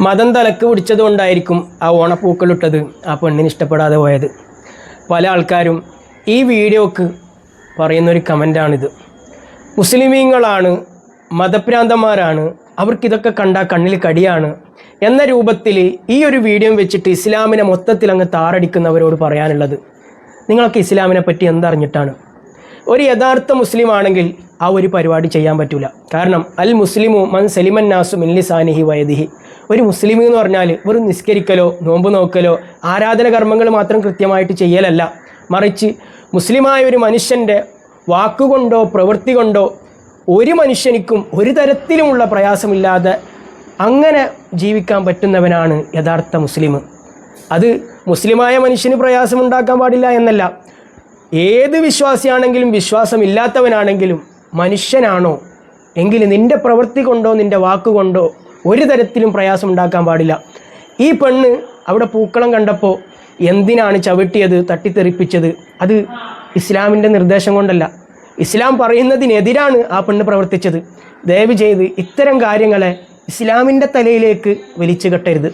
മതം തലക്ക് പിടിച്ചതുകൊണ്ടായിരിക്കും ആ ഓണപ്പൂക്കളിട്ടത് ആ പെണ്ണിന് ഇഷ്ടപ്പെടാതെ പോയത്. പല ആൾക്കാരും ഈ വീഡിയോക്ക് പറയുന്നൊരു കമൻ്റാണിത്. മുസ്ലിമീങ്ങളാണ്, മതഭ്രാന്തന്മാരാണ്, അവർക്കിതൊക്കെ കണ്ടാൽ കണ്ണിൽ കടിയാണ് എന്ന രൂപത്തിൽ ഈ ഒരു വീഡിയോ വെച്ചിട്ട് ഇസ്ലാമിനെ മൊത്തത്തിൽ അങ്ങ് താറടിക്കുന്നവരോട് പറയാനുള്ളത്, നിങ്ങൾക്ക് ഇസ്ലാമിനെ പറ്റി എന്തറിഞ്ഞിട്ടാണ്? ഒരു യഥാർത്ഥ മുസ്ലിം ആണെങ്കിൽ ആ ഒരു പരിപാടി ചെയ്യാൻ പറ്റില്ല. കാരണം അൽ മുസ്ലിമു മൻ സലിമൻ നാസു മിൻ ലിസാനിഹി വയദിഹി. ഒരു മുസ്ലിം എന്ന് പറഞ്ഞാൽ വെറും നിസ്കരിക്കലോ നോമ്പ് നോക്കലോ ആരാധന കർമ്മങ്ങൾ മാത്രം കൃത്യമായിട്ട് ചെയ്യലല്ല, മറിച്ച് മുസ്ലിമായ ഒരു മനുഷ്യൻ്റെ വാക്കുകൊണ്ടോ പ്രവൃത്തി കൊണ്ടോ ഒരു മനുഷ്യനിക്കും ഒരു തരത്തിലുമുള്ള പ്രയാസമില്ലാതെ അങ്ങനെ ജീവിക്കാൻ പറ്റുന്നവനാണ് യഥാർത്ഥ മുസ്ലിം. അത് മുസ്ലിമായ മനുഷ്യന് പ്രയാസമുണ്ടാക്കാൻ പാടില്ല എന്നല്ല, ഏത് വിശ്വാസിയാണെങ്കിലും വിശ്വാസമില്ലാത്തവനാണെങ്കിലും മനുഷ്യനാണോ എങ്കിൽ നിൻ്റെ പ്രവൃത്തി കൊണ്ടോ നിൻ്റെ വാക്കുകൊണ്ടോ ഒരു തരത്തിലും പ്രയാസം ഉണ്ടാക്കാൻ പാടില്ല. ഈ പെണ്ണ് അവിടെ പൂക്കളം കണ്ടപ്പോൾ എന്തിനാണ് ചവിട്ടിയത്, തട്ടിത്തെറിപ്പിച്ചത്? അത് ഇസ്ലാമിൻ്റെ നിർദ്ദേശം കൊണ്ടല്ല, ഇസ്ലാം പറയുന്നതിനെതിരാണ് ആ പെണ്ണ് പ്രവർത്തിച്ചത്. ദയവ് ചെയ്ത് ഇത്തരം കാര്യങ്ങളെ ഇസ്ലാമിൻ്റെ തലയിലേക്ക് വലിച്ചു കെട്ടരുത്.